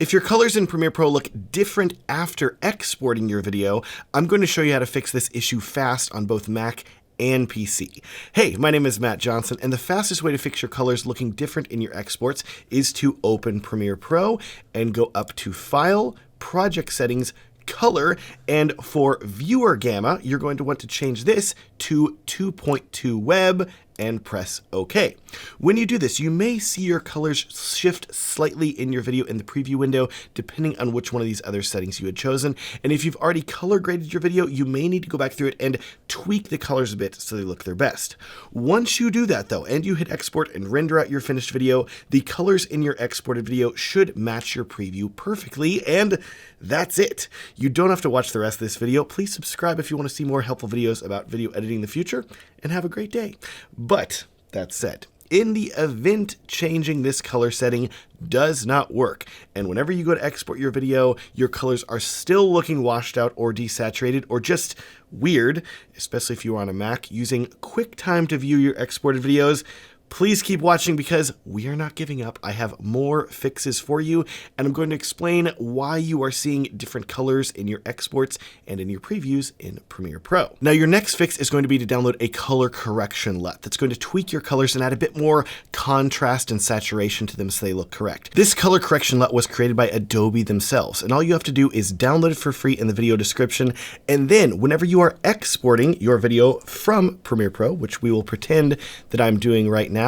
If your colors in Premiere Pro look different after exporting your video, I'm going to show you how to fix this issue fast on both Mac and PC. Hey, my name is Matt Johnson, and the fastest way to fix your colors looking different in your exports is to open Premiere Pro and go up to File, Project Settings, Color, and for Viewer Gamma, you're going to want to change this to 2.2 Web and press OK. When you do this, you may see your colors shift slightly in your video in the preview window, depending on which one of these other settings you had chosen. And if you've already color graded your video, you may need to go back through it and tweak the colors a bit so they look their best. Once you do that though, and you hit export and render out your finished video, the colors in your exported video should match your preview perfectly, and that's it. You don't have to watch the rest of this video. Please subscribe if you want to see more helpful videos about video editing in the future, and have a great day. But that said, in the event changing this color setting does not work, and whenever you go to export your video, your colors are still looking washed out or desaturated or just weird, especially if you are on a Mac using QuickTime to view your exported videos, please keep watching because we are not giving up. I have more fixes for you, and I'm going to explain why you are seeing different colors in your exports and in your previews in Premiere Pro. Now, your next fix is going to be to download a color correction LUT that's going to tweak your colors and add a bit more contrast and saturation to them so they look correct. This color correction LUT was created by Adobe themselves, and all you have to do is download it for free in the video description, and then whenever you are exporting your video from Premiere Pro, which we will pretend that I'm doing right now,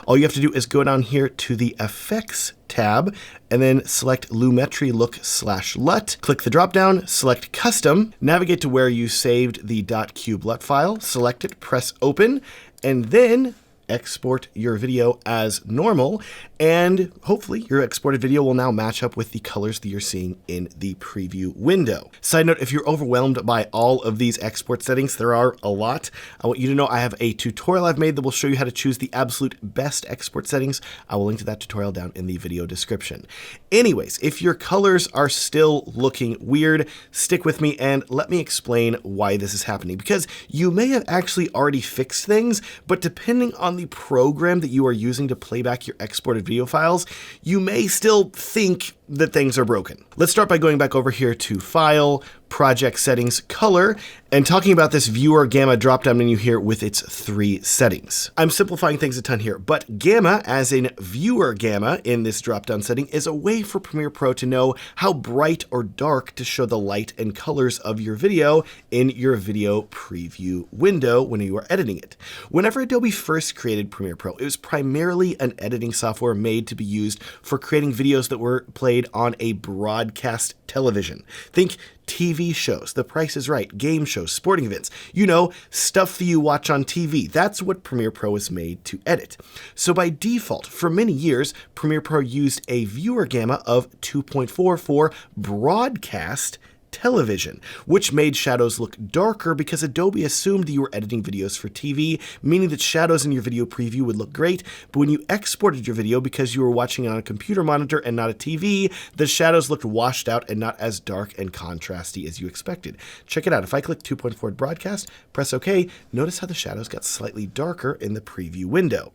all you have to do is go down here to the Effects tab and then select Lumetri Look /LUT. Click the drop down, select Custom, navigate to where you saved the .cube LUT file, select it, press Open, and then export your video as normal, and hopefully your exported video will now match up with the colors that you're seeing in the preview window. Side note, if you're overwhelmed by all of these export settings, there are a lot, I want you to know I have a tutorial I've made that will show you how to choose the absolute best export settings. I will link to that tutorial down in the video description. Anyways, if your colors are still looking weird, stick with me and let me explain why this is happening, because you may have actually already fixed things, but depending on the program that you are using to play back your exported video files, you may still think that things are broken. Let's start by going back over here to File, Project Settings, Color, and talking about this Viewer Gamma drop-down menu here with its 3 settings. I'm simplifying things a ton here, but Gamma, as in Viewer Gamma in this drop-down setting, is a way for Premiere Pro to know how bright or dark to show the light and colors of your video in your video preview window when you are editing it. Whenever Adobe first created Premiere Pro, it was primarily an editing software made to be used for creating videos that were played on a broadcast television. Think TV shows, The Price is Right, game shows, sporting events, you know, stuff that you watch on TV. That's what Premiere Pro is made to edit. So by default, for many years, Premiere Pro used a viewer gamma of 2.4 for broadcast television, which made shadows look darker because Adobe assumed that you were editing videos for TV, meaning that shadows in your video preview would look great, but when you exported your video because you were watching it on a computer monitor and not a TV, the shadows looked washed out and not as dark and contrasty as you expected. Check it out. If I click 2.4 broadcast, press OK, notice how the shadows got slightly darker in the preview window.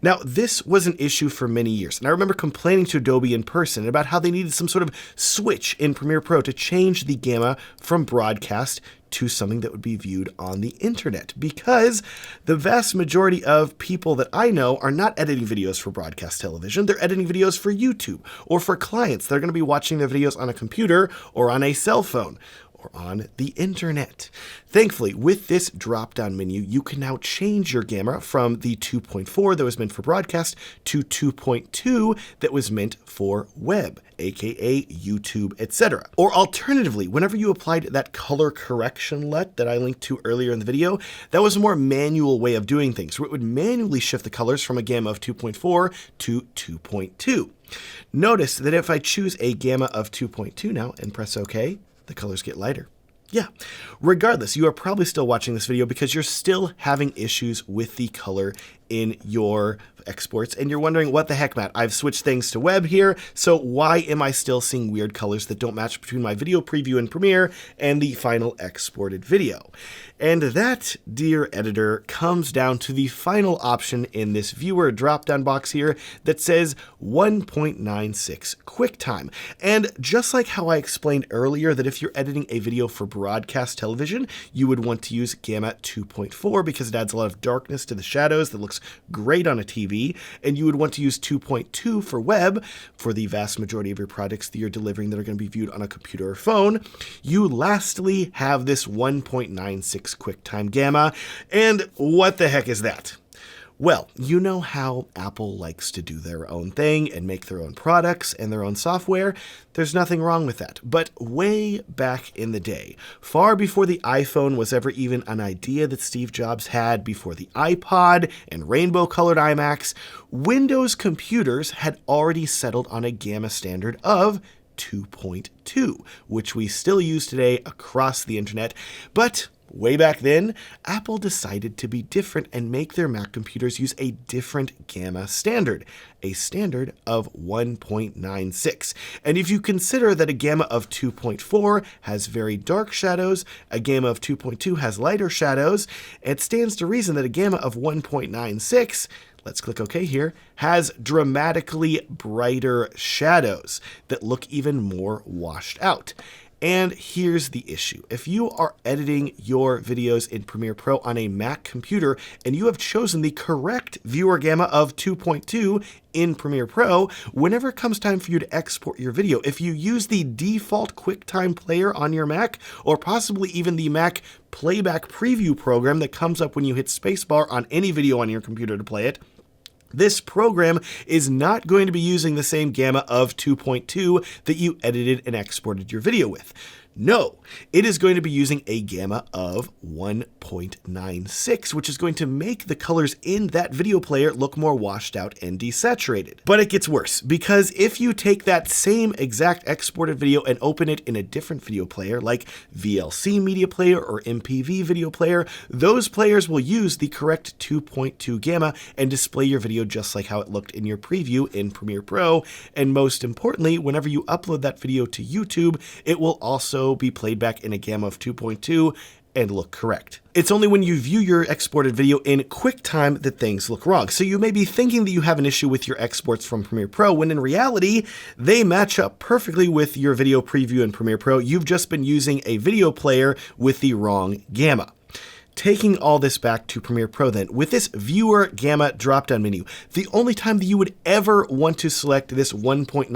Now, this was an issue for many years, and I remember complaining to Adobe in person about how they needed some sort of switch in Premiere Pro to change the gamma from broadcast to something that would be viewed on the internet, because the vast majority of people that I know are not editing videos for broadcast television. They're editing videos for YouTube or for clients. They're going to be watching their videos on a computer or on a cell phone or on the internet. Thankfully, with this drop-down menu, you can now change your gamma from the 2.4 that was meant for broadcast to 2.2 that was meant for web, aka YouTube, etc. Or alternatively, whenever you applied that color correction LUT that I linked to earlier in the video, that was a more manual way of doing things, where it would manually shift the colors from a gamma of 2.4 to 2.2. Notice that if I choose a gamma of 2.2 now and press OK, the colors get lighter. Yeah, regardless, you are probably still watching this video because you're still having issues with the color in your exports, and you're wondering, what the heck, Matt? I've switched things to web here, so why am I still seeing weird colors that don't match between my video preview in Premiere and the final exported video? And that, dear editor, comes down to the final option in this viewer drop-down box here that says 1.96 QuickTime. And just like how I explained earlier that if you're editing a video for broadcast television, you would want to use Gamma 2.4 because it adds a lot of darkness to the shadows that looks great on a TV, and you would want to use 2.2 for web for the vast majority of your projects that you're delivering that are going to be viewed on a computer or phone, you lastly have this 1.96 QuickTime Gamma. And what the heck is that? Well, you know how Apple likes to do their own thing and make their own products and their own software. There's nothing wrong with that. But way back in the day, far before the iPhone was ever even an idea that Steve Jobs had, before the iPod and rainbow-colored iMacs, Windows computers had already settled on a Gamma standard of 2.2, which we still use today across the internet. But way back then, Apple decided to be different and make their Mac computers use a different Gamma standard, a standard of 1.96. And if you consider that a Gamma of 2.4 has very dark shadows, a Gamma of 2.2 has lighter shadows, it stands to reason that a Gamma of 1.96, let's click OK here, has dramatically brighter shadows that look even more washed out. And here's the issue. If you are editing your videos in Premiere Pro on a Mac computer and you have chosen the correct viewer Gamma of 2.2 in Premiere Pro, whenever it comes time for you to export your video, if you use the default QuickTime player on your Mac, or possibly even the Mac playback preview program that comes up when you hit spacebar on any video on your computer to play it, this program is not going to be using the same Gamma of 2.2 that you edited and exported your video with. No, it is going to be using a Gamma of 1.96, which is going to make the colors in that video player look more washed out and desaturated. But it gets worse, because if you take that same exact exported video and open it in a different video player, like VLC Media Player or MPV Video Player, those players will use the correct 2.2 Gamma and display your video just like how it looked in your preview in Premiere Pro. And most importantly, whenever you upload that video to YouTube, it will also be played back in a Gamma of 2.2 and look correct. It's only when you view your exported video in QuickTime that things look wrong. So you may be thinking that you have an issue with your exports from Premiere Pro, when in reality, they match up perfectly with your video preview in Premiere Pro. You've just been using a video player with the wrong Gamma. Taking all this back to Premiere Pro then, with this Viewer Gamma drop-down menu, the only time that you would ever want to select this 1.96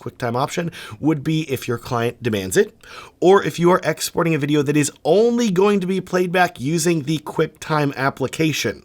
QuickTime option would be if your client demands it, or if you are exporting a video that is only going to be played back using the QuickTime application,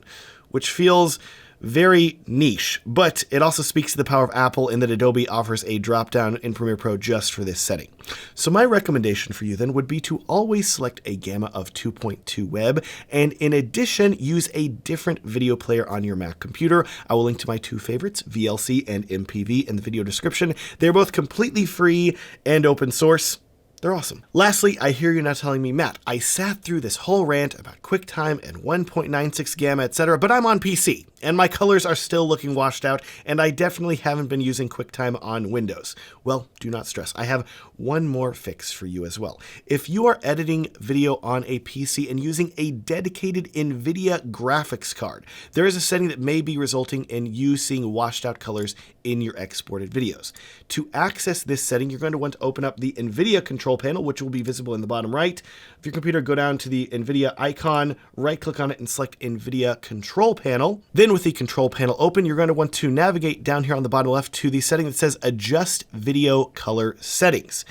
which feels very niche, but it also speaks to the power of Apple in that Adobe offers a drop-down in Premiere Pro just for this setting. So my recommendation for you then would be to always select a Gamma of 2.2 web, and in addition, use a different video player on your Mac computer. I will link to my two favorites, VLC and MPV, in the video description. They're both completely free and open source. They're awesome. Lastly, I hear you now telling me, Matt, I sat through this whole rant about QuickTime and 1.96 Gamma, etc., but I'm on PC, and my colors are still looking washed out, and I definitely haven't been using QuickTime on Windows. Well, do not stress. I have one more fix for you as well. If you are editing video on a PC and using a dedicated NVIDIA graphics card, there is a setting that may be resulting in you seeing washed out colors in your exported videos. To access this setting, you're going to want to open up the NVIDIA control panel, which will be visible in the bottom right of your computer. Go down to the NVIDIA icon, right click on it and select NVIDIA control panel. Then with the control panel open, you're going to want to navigate down here on the bottom left to the setting that says Adjust Video Color Settings.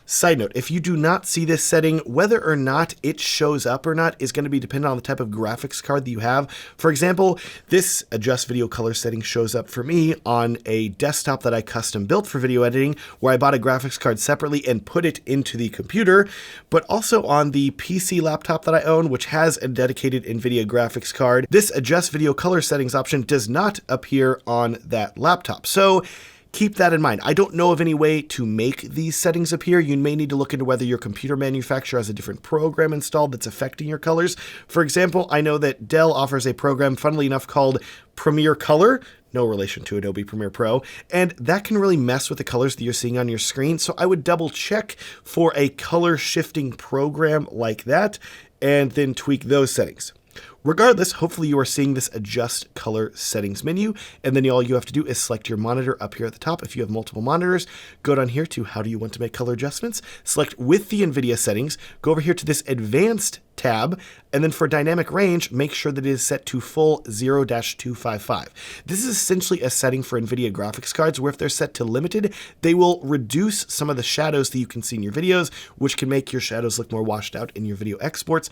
Side note, if you do not see this setting, whether or not it shows up or not is going to be dependent on the type of graphics card that you have. For example, this Adjust Video Color setting shows up for me on a desktop that I custom built for video editing, where I bought a graphics card separately and put it into the computer, but also on the PC laptop that I own, which has a dedicated NVIDIA graphics card. This Adjust Video Color Settings option does not appear on that laptop. So keep that in mind. I don't know of any way to make these settings appear. You may need to look into whether your computer manufacturer has a different program installed that's affecting your colors. For example, I know that Dell offers a program, funnily enough, called Premiere Color, no relation to Adobe Premiere Pro, and that can really mess with the colors that you're seeing on your screen. So I would double check for a color shifting program like that and then tweak those settings. Regardless, hopefully you are seeing this adjust color settings menu, and then all you have to do is select your monitor up here at the top. If you have multiple monitors, go down here to how do you want to make color adjustments, select with the NVIDIA settings, go over here to this advanced tab, and then for dynamic range, make sure that it is set to full 0-255. This is essentially a setting for NVIDIA graphics cards where if they're set to limited, they will reduce some of the shadows that you can see in your videos, which can make your shadows look more washed out in your video exports.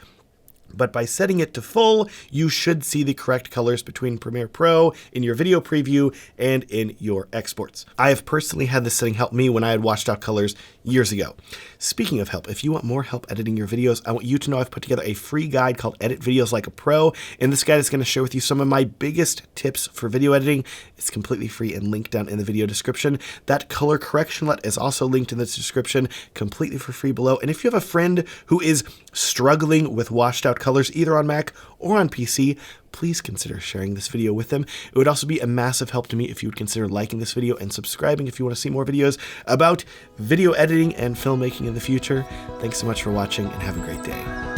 But by setting it to full, you should see the correct colors between Premiere Pro in your video preview and in your exports. I have personally had this setting help me when I had washed out colors years ago. Speaking of help, if you want more help editing your videos, I want you to know I've put together a free guide called Edit Videos Like a Pro, and this guide is going to share with you some of my biggest tips for video editing. It's completely free and linked down in the video description. That color correctionlet is also linked in the description, completely for free below. And if you have a friend who is struggling with washed out colors either on Mac or on PC, please consider sharing this video with them. It would also be a massive help to me if you would consider liking this video and subscribing if you want to see more videos about video editing and filmmaking in the future. Thanks so much for watching and have a great day.